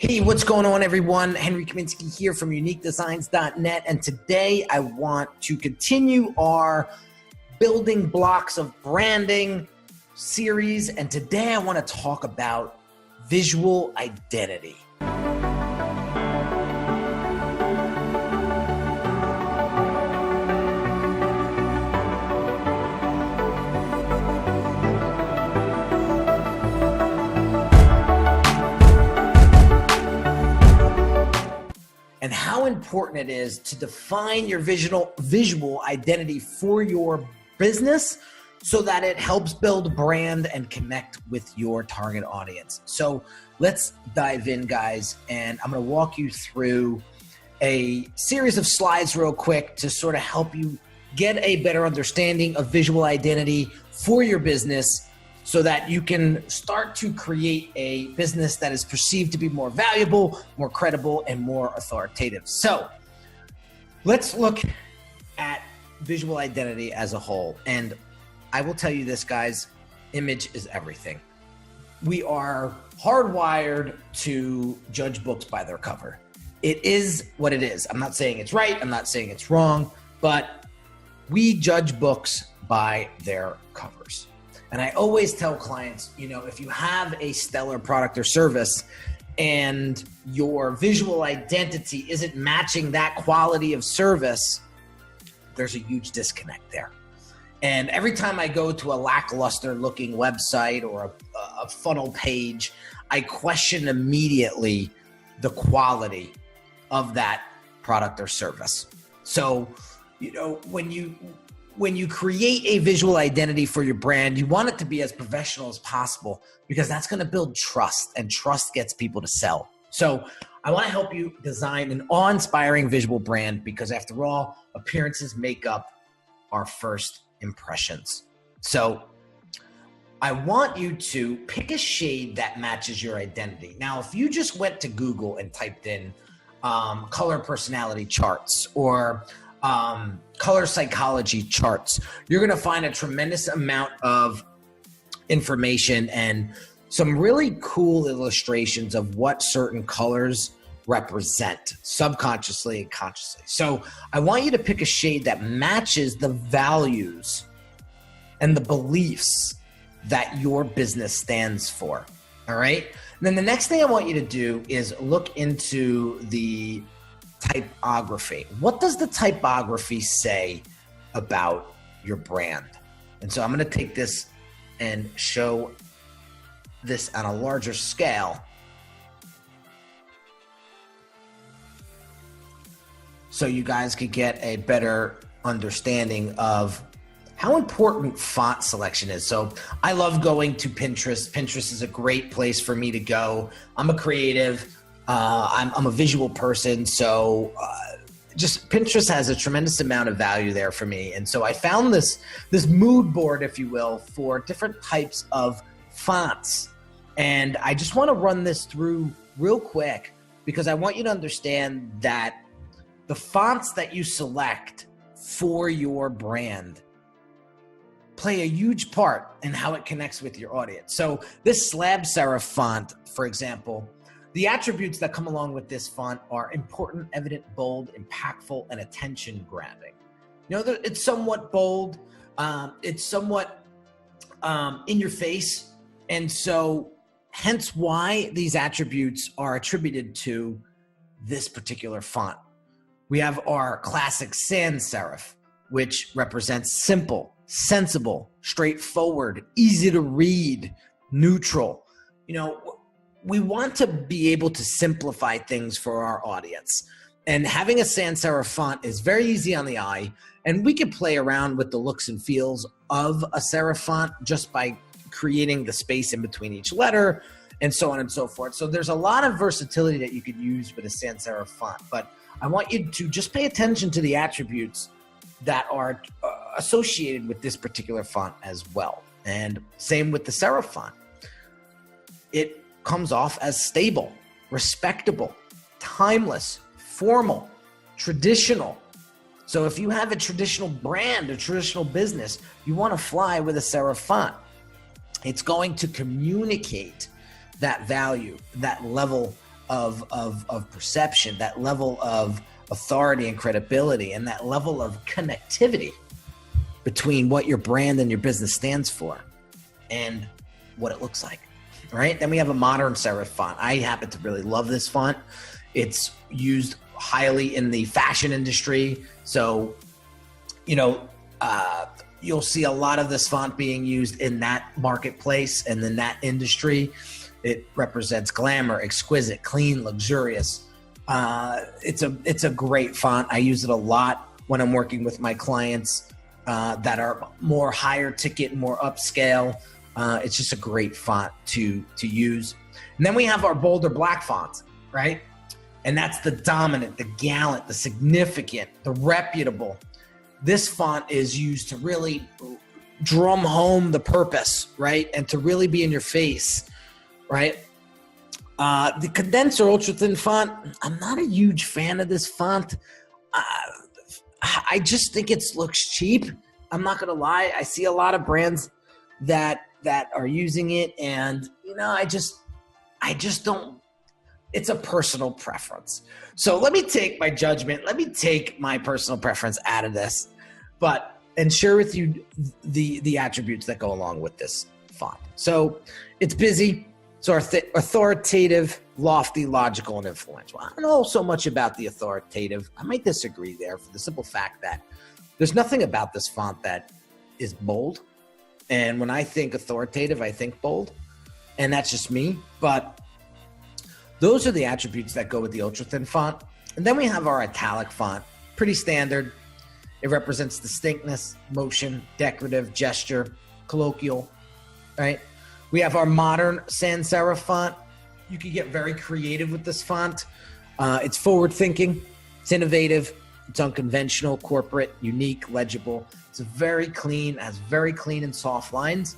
Hey, what's going on, everyone? Henry Kaminski here from uniquedesigns.net, and today I want to continue our building blocks of branding series, and today I want to talk about visual identity. And how important it is to define your visual identity for your business so that it helps build brand and connect with your target audience. So let's dive in, guys, and I'm going to walk you through a series of slides real quick to sort of help you get a better understanding of visual identity for your business, so that you can start to create a business that is perceived to be more valuable, more credible, and more authoritative. So let's look at visual identity as a whole. And I will tell you this, guys, image is everything. We are hardwired to judge books by their cover. It is what it is. I'm not saying it's right. I'm not saying it's wrong, but we judge books by their covers. And I always tell clients, if you have a stellar product or service and your visual identity isn't matching that quality of service, there's a huge disconnect there. And every time I go to a lackluster looking website or a funnel page, I question immediately the quality of that product or service. So, when you create a visual identity for your brand, you want it to be as professional as possible, because that's going to build trust, and trust gets people to sell. So I want to help you design an awe-inspiring visual brand, because after all, appearances make up our first impressions. So I want you to pick a shade that matches your identity. Now, if you just went to Google and typed in color personality charts or color psychology charts, you're going to find a tremendous amount of information and some really cool illustrations of what certain colors represent subconsciously and consciously. So I want you to pick a shade that matches the values and the beliefs that your business stands for. All right. And then the next thing I want you to do is look into the typography. What does the typography say about your brand? And so I'm going to take this and show this on a larger scale so you guys could get a better understanding of how important font selection is. So I love going to Pinterest. Pinterest is a great place for me to go. I'm a creative. I'm a visual person, so just Pinterest has a tremendous amount of value there for me. And so I found this mood board, if you will, for different types of fonts. And I just want to run this through real quick, because I want you to understand that the fonts that you select for your brand play a huge part in how it connects with your audience. So this slab serif font, for example, the attributes that come along with this font are important, evident, bold, impactful, and attention-grabbing. It's somewhat bold. It's somewhat in your face. And so hence why these attributes are attributed to this particular font. We have our classic sans serif, which represents simple, sensible, straightforward, easy to read, neutral. We want to be able to simplify things for our audience. And having a sans serif font is very easy on the eye. And we can play around with the looks and feels of a serif font just by creating the space in between each letter and so on and so forth. So there's a lot of versatility that you could use with a sans serif font. But I want you to just pay attention to the attributes that are associated with this particular font as well. And same with the serif font. It comes off as stable, respectable, timeless, formal, traditional. So if you have a traditional brand, a traditional business, you want to fly with a serif font. It's going to communicate that value, that level of perception, that level of authority and credibility, and that level of connectivity between what your brand and your business stands for and what it looks like, right? Then we have a modern serif font. I happen to really love this font. It's used highly in the fashion industry. So, you'll see a lot of this font being used in that marketplace and in that industry. It represents glamour, exquisite, clean, luxurious. It's a great font. I use it a lot when I'm working with my clients that are more higher ticket, more upscale. It's just a great font to use. And then we have our bolder black font, right? And that's the dominant, the gallant, the significant, the reputable. This font is used to really drum home the purpose, right? And to really be in your face, right? The condenser ultra thin font, I'm not a huge fan of this font. I just think it looks cheap. I'm not gonna lie. I see a lot of brands that are using it, and I just don't. It's a personal preference. So let me take my judgment. Let me take my personal preference out of this, and share with you the attributes that go along with this font. So it's busy. It's authoritative, lofty, logical, and influential. I don't know so much about the authoritative. I might disagree there for the simple fact that there's nothing about this font that is bold. And when I think authoritative, I think bold. And that's just me. But those are the attributes that go with the ultra thin font. And then we have our italic font, pretty standard. It represents distinctness, motion, decorative, gesture, colloquial, right? We have our modern sans serif font. You can get very creative with this font. It's forward thinking, it's innovative, it's unconventional, corporate, unique, legible. It's very clean, has very clean and soft lines.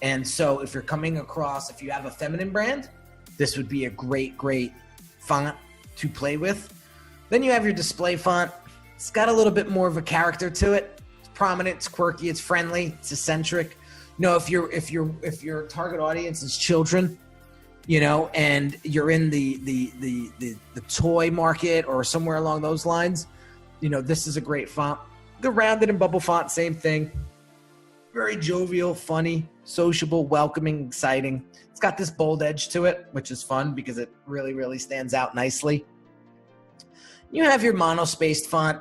And so if you're coming across, if you have a feminine brand, this would be a great, great font to play with. Then you have your display font. It's got a little bit more of a character to it. It's prominent, it's quirky, it's friendly, it's eccentric. If your target audience is children, and you're in the toy market or somewhere along those lines, this is a great font. The rounded and bubble font, same thing. Very jovial, funny, sociable, welcoming, exciting. It's got this bold edge to it, which is fun because it really, really stands out nicely. You have your monospaced font.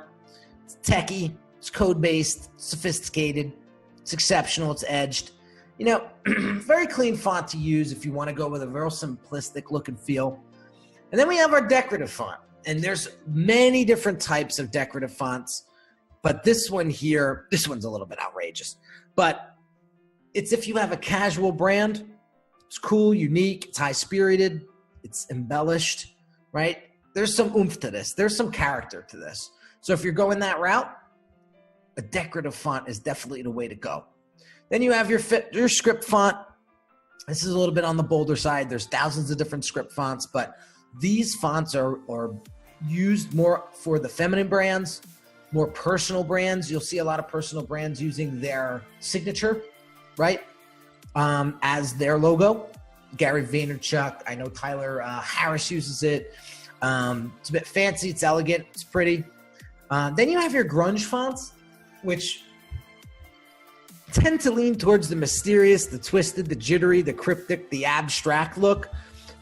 It's techie, it's code-based, sophisticated, it's exceptional, it's edged. Very clean font to use if you want to go with a real simplistic look and feel. And then we have our decorative font. And there's many different types of decorative fonts. But this one here, this one's a little bit outrageous. But it's if you have a casual brand, it's cool, unique, it's high-spirited, it's embellished, right? There's some oomph to this. There's some character to this. So if you're going that route, a decorative font is definitely the way to go. Then you have your script font. This is a little bit on the bolder side. There's thousands of different script fonts, but these fonts are used more for the feminine brands, more personal brands. You'll see a lot of personal brands using their signature, right, as their logo. Gary Vaynerchuk, I know Tyler Harris uses it. It's a bit fancy, it's elegant, it's pretty. Then you have your grunge fonts, which tend to lean towards the mysterious, the twisted, the jittery, the cryptic, the abstract look.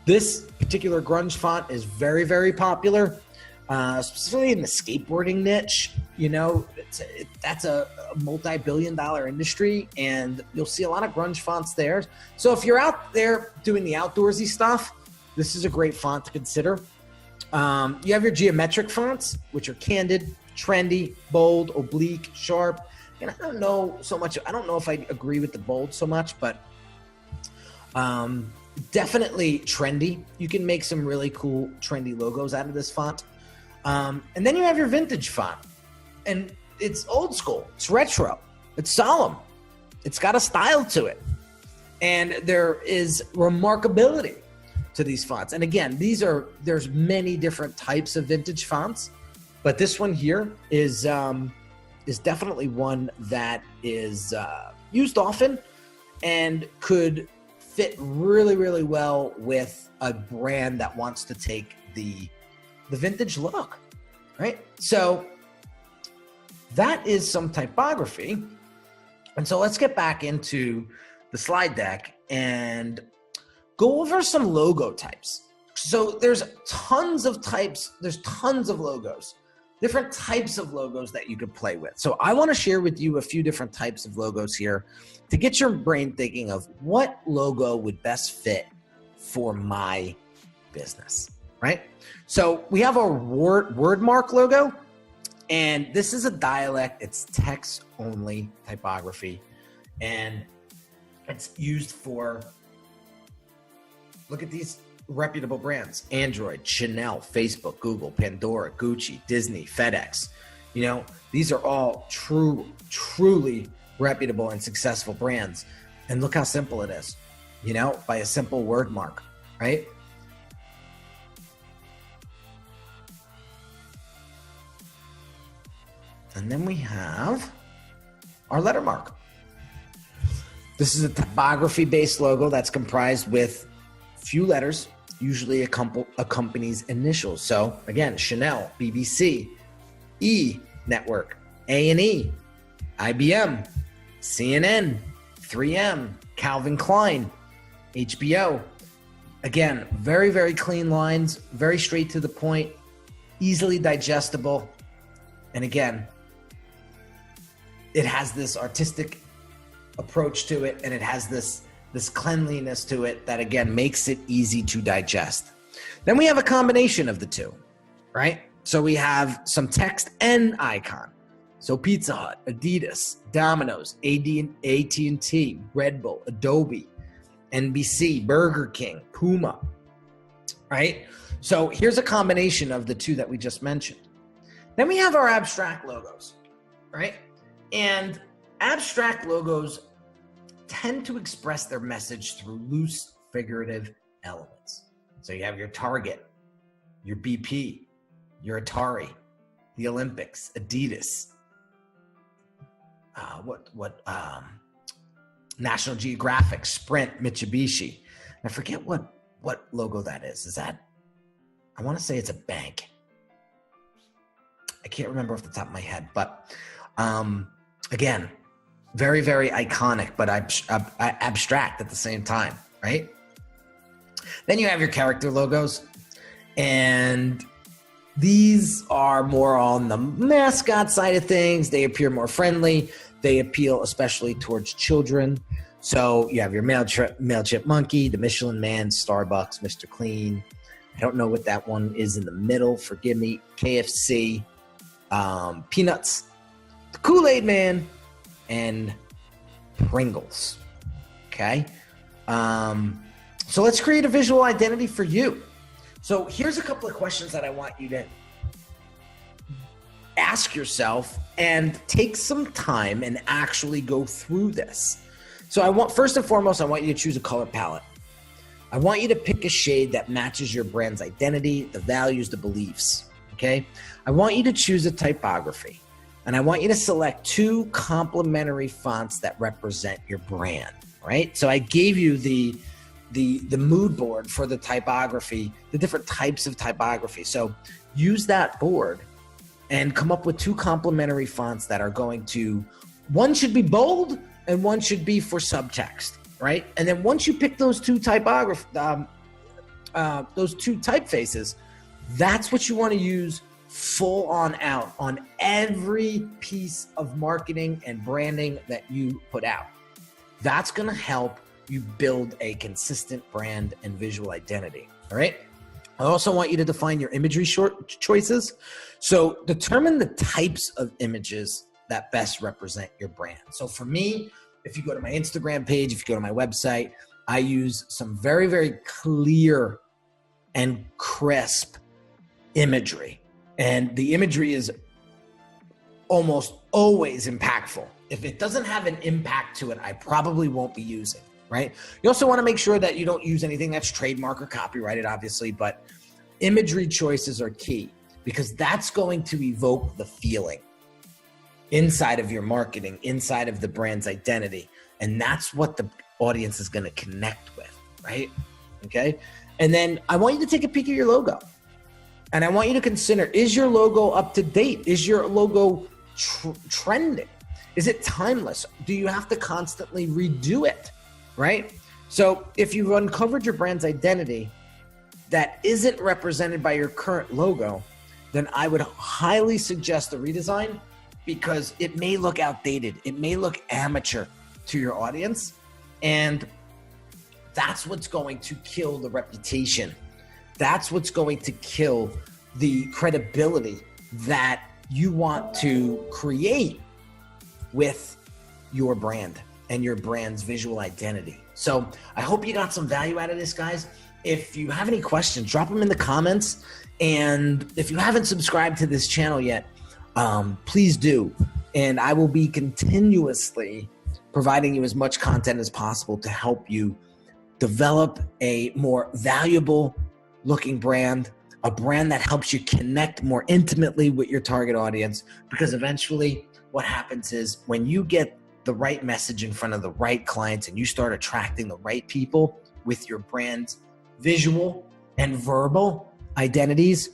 This particular grunge font is very, very popular, specifically in the skateboarding niche. That's a multi-billion-dollar industry, and you'll see a lot of grunge fonts there. So if you're out there doing the outdoorsy stuff, this is a great font to consider. You have your geometric fonts, which are candid, trendy, bold, oblique, sharp. And I don't know if I agree with the bold so much, but definitely trendy. You can make some really cool, trendy logos out of this font. And then you have your vintage font. And it's old school. It's retro. It's solemn. It's got a style to it. And there is remarkability to these fonts. And again, there's many different types of vintage fonts, but this one here is definitely one that is used often and could fit really, really well with a brand that wants to take the vintage look, right? So that is some typography. And so let's get back into the slide deck and go over some logo types. So there's tons of types, there's tons of logos, different types of logos that you could play with. So I want to share with you a few different types of logos here to get your brain thinking of what logo would best fit for my business, right? So we have our wordmark logo, and this is a dialect. It's text only typography, and it's used for, look at these reputable brands: Android, Chanel, Facebook, Google, Pandora, Gucci, Disney, FedEx. You know, these are all truly reputable and successful brands. And look how simple it is, you know, by a simple word mark, right? And then we have our letter mark. This is a typography-based logo that's comprised with few letters, usually a company's initials. So again, Chanel, BBC, E Network, A&E, IBM, CNN, 3M, Calvin Klein, HBO. Again, very, very clean lines, very straight to the point, easily digestible. And again, it has this artistic approach to it, and it has this cleanliness to it that, again, makes it easy to digest. Then we have a combination of the two, right? So we have some text and icon. So Pizza Hut, Adidas, Domino's, AT&T, Red Bull, Adobe, NBC, Burger King, Puma, right? So here's a combination of the two that we just mentioned. Then we have our abstract logos, right? And abstract logos tend to express their message through loose figurative elements. So you have your Target, your BP, your Atari, the Olympics, Adidas, National Geographic, Sprint, Mitsubishi. I forget what logo that is. Is that, I want to say it's a bank. I can't remember off the top of my head, but again, very, very iconic, but abstract at the same time, right? Then you have your character logos, and these are more on the mascot side of things. They appear more friendly. They appeal especially towards children. So you have your Mail Chip Monkey, the Michelin Man, Starbucks, Mr. Clean. I don't know what that one is in the middle. Forgive me. KFC, Peanuts, the Kool-Aid Man, and Pringles. Okay. So let's create a visual identity for you. So here's a couple of questions that I want you to ask yourself and take some time and actually go through this. So first and foremost, I want you to choose a color palette. I want you to pick a shade that matches your brand's identity, the values, the beliefs. Okay. I want you to choose a typography, and I want you to select 2 complementary fonts that represent your brand, right? So I gave you the mood board for the typography, the different types of typography. So use that board and come up with 2 complementary fonts that are going to, one should be bold and one should be for subtext, right? And then once you pick those 2 typefaces, that's what you want to use full on out on every piece of marketing and branding that you put out. That's going to help you build a consistent brand and visual identity. All right. I also want you to define your imagery choices. So determine the types of images that best represent your brand. So for me, if you go to my Instagram page, if you go to my website, I use some very, very clear and crisp imagery. And the imagery is almost always impactful. If it doesn't have an impact to it, I probably won't be using, right? You also want to make sure that you don't use anything that's trademark or copyrighted, obviously, but imagery choices are key because that's going to evoke the feeling inside of your marketing, inside of the brand's identity. And that's what the audience is going to connect with, right? Okay. And then I want you to take a peek at your logo. And I want you to consider, is your logo up to date? Is your logo trending? Is it timeless? Do you have to constantly redo it, right? So if you've uncovered your brand's identity that isn't represented by your current logo, then I would highly suggest a redesign, because it may look outdated. It may look amateur to your audience. And that's what's going to kill the reputation. That's what's going to kill the credibility that you want to create with your brand and your brand's visual identity. So I hope you got some value out of this, guys. If you have any questions, drop them in the comments. And if you haven't subscribed to this channel yet, please do. And I will be continuously providing you as much content as possible to help you develop a more valuable looking brand, a brand that helps you connect more intimately with your target audience. Because eventually what happens is when you get the right message in front of the right clients and you start attracting the right people with your brand's visual and verbal identities,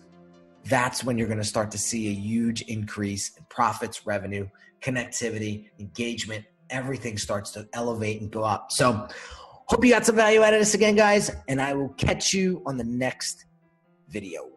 that's when you're going to start to see a huge increase in profits, revenue, connectivity, engagement. Everything starts to elevate and go up. So hope you got some value out of this again, guys, and I will catch you on the next video.